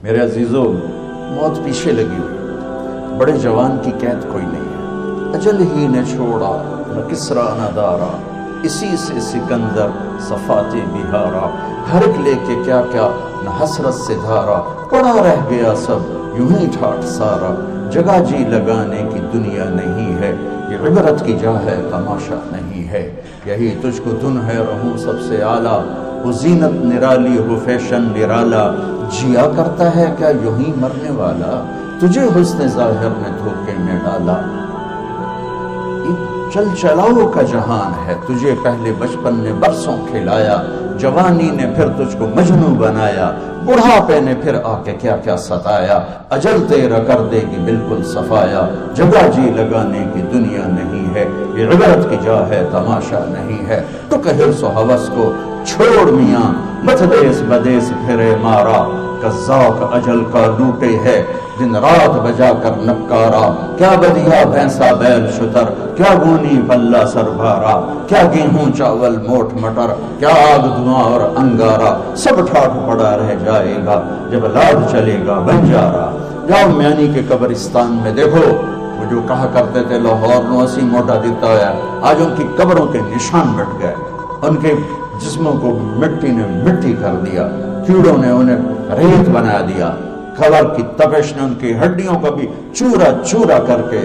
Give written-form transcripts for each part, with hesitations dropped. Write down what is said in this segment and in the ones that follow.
میرے عزیزوں، موت پیچھے لگی ہوئی، بڑے جوان کی قید کوئی نہیں ہے۔ اجل ہی نے چھوڑا نہ کسرا نہ دارا، اسی سے سکندر صفات بہارا، گھر لے کے کیا کیا نہ حسرت سے دھارا، پڑا رہ گیا سب یوں ہی ٹھاٹ سارا، جگہ جی لگانے کی دنیا نہیں ہے، یہ عبرت کی جا ہے تماشا نہیں ہے، یہی تجھ کو دن ہے رہوں سب سے اعلیٰ، وہ زینت نرالی ہو فیشن نرالا، جیا کرتا ہے کیا یوں ہی مرنے والا، تجھے حسن ظاہر نے دھوکے میں ڈالا، چل چلاؤ کا جہان ہے، تجھے پہلے بچپن نے برسوں کھلایا، جوانی نے پھر تجھ کو مجنوں بنایا، بڑھاپے نے پھر آ کے کیا کیا ستایا، اجل تیرا کر دے گی بالکل صفایا، جگہ جی لگانے کی دنیا نہیں ہے، یہ عبرت کی جا ہے تماشا نہیں ہے، تو کہ حرص و ہوس کو چھوڑ میاں، مت دیس بدیس پھرے مارا، قذاق اجل کا لوٹے ہے، دن رات بجا کر نکارا، کیا بدیا بھینسا بیل شتر، کیا گونی پلہ سر بھارا، کیا گیہوں چاول موٹ مٹر، کیا آگ دھواں اور انگارا، سب ٹھاٹ پڑا رہ جائے گا جب لاد چلے گا بنجارا۔ جاؤ میانی کے قبرستان میں دیکھو، وہ جو کہا کرتے تھے لاہور نو اسی موٹا دیتا ہے، آج ان کی قبروں کے نشان مٹ گئے، ان کے جسموں کو مٹی نے مٹی کر دیا، کیڑوں نے انہیں ریت بنا دیا، قبر کی تپش نے ان کی ہڈیوں کو بھی چورا چورا کر کے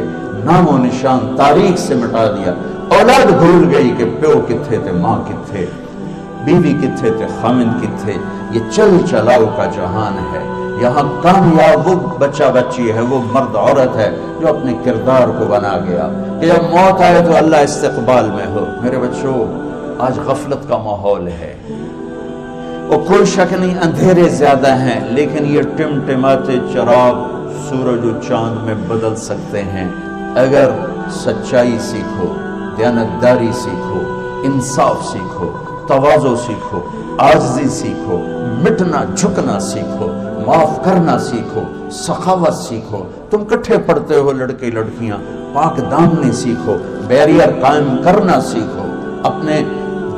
نام و نشان تاریخ سے مٹا دیا، اولاد بھول گئی کہ پیو کتھے تھے، ماں کتھے، بیوی کتھے تھے، خامند کتھے، یہ چل چلاؤ کا جہان ہے، یہاں کامیاب وہ بچہ بچی ہے، وہ مرد عورت ہے جو اپنے کردار کو بنا گیا کہ جب موت آئے تو اللہ استقبال میں ہو۔ میرے بچوں، آج غفلت کا ماحول ہے، وہ کوئی شک نہیں اندھیرے زیادہ ہیں، لیکن یہ ٹمٹماتے چراغ سورج و چاند میں بدل سکتے ہیں اگر سچائی سیکھو، دیانتداری سیکھو، انصاف سیکھو، تواضع سیکھو، عاجزی سیکھو، مٹنا جھکنا سیکھو، معاف کرنا سیکھو، سخاوت سیکھو، تم کٹھے پڑھتے ہو لڑکے لڑکیاں، پاک دامنی سیکھو، بیریئر قائم کرنا سیکھو، اپنے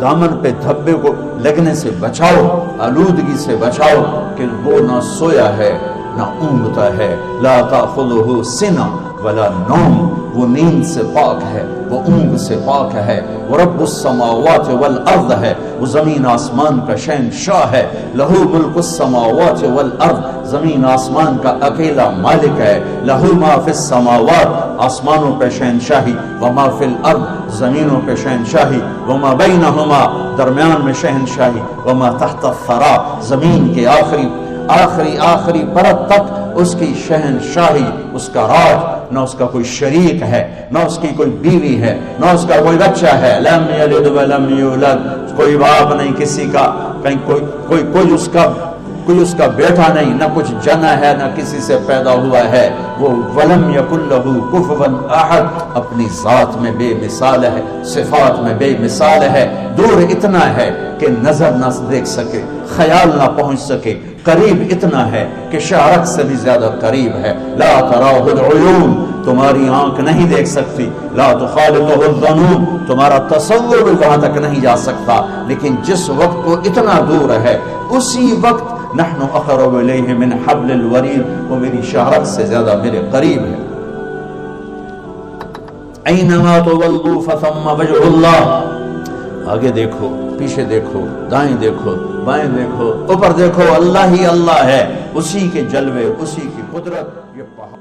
دامن پہ دھبے کو لگنے سے بچاؤ، آلودگی سے بچاؤ کہ وہ نہ سویا ہے نہ اونگتا ہے، لا تأخذہ سنہ ولا نوم، وہ نیند سے پاک ہے، وہ اونگ سے پاک ہے، وہ رب السماوات والارض ہے، وہ زمین آسمان کا شہنشاہ ہے، لہو ملک السماوات والارض، زمین آسمان کا اکیلا مالک ہے، لہو ما فی السماوات، آسمانوں پہ شہنشاہی، وما فی الارض، زمینوں پہ شہنشاہی، وما بینہما، درمیان میں شہنشاہی، وما تحت الثری، زمین کے آخری پرت تک اس کی شہنشاہی، اس کا راج، نہ اس کا کوئی شریک ہے، نہ اس کی کوئی بیوی ہے، نہ اس کا کوئی بچہ ہے، لم یلد ولم یولد، کوئی باپ نہیں کسی کا، کہیں کوئی اس کا بیٹا نہیں، نہ کچھ جنا ہے، نہ کسی سے پیدا ہوا ہے، وہ ولم یکن لہ کفوا احد، اپنی ذات میں بے مثال ہے، صفات میں بے مثال ہے، دور اتنا ہے کہ نظر نہ دیکھ سکے، خیال نہ پہنچ سکے، قریب اتنا ہے کہ شعرت سے بھی زیادہ قریب ہے، لا تراہ العیون، تمہاری آنکھ نہیں دیکھ سکتی، لا تخالطہ الظنون، تمہارا تصور بھی وہاں تک نہیں جا سکتا، لیکن جس وقت وہ اتنا دور ہے اسی وقت نحن اقرب الیہ من حبل الورید، وہ میری شعرت سے زیادہ میرے قریب ہے۔ اینما تولوا فثم وجہ اللہ، آگے دیکھو، پیچھے دیکھو، دائیں دیکھو، بائیں دیکھو، اوپر دیکھو، اللہ ہی اللہ ہے، اسی کے جلوے، اسی کی قدرت، یہ پہاڑ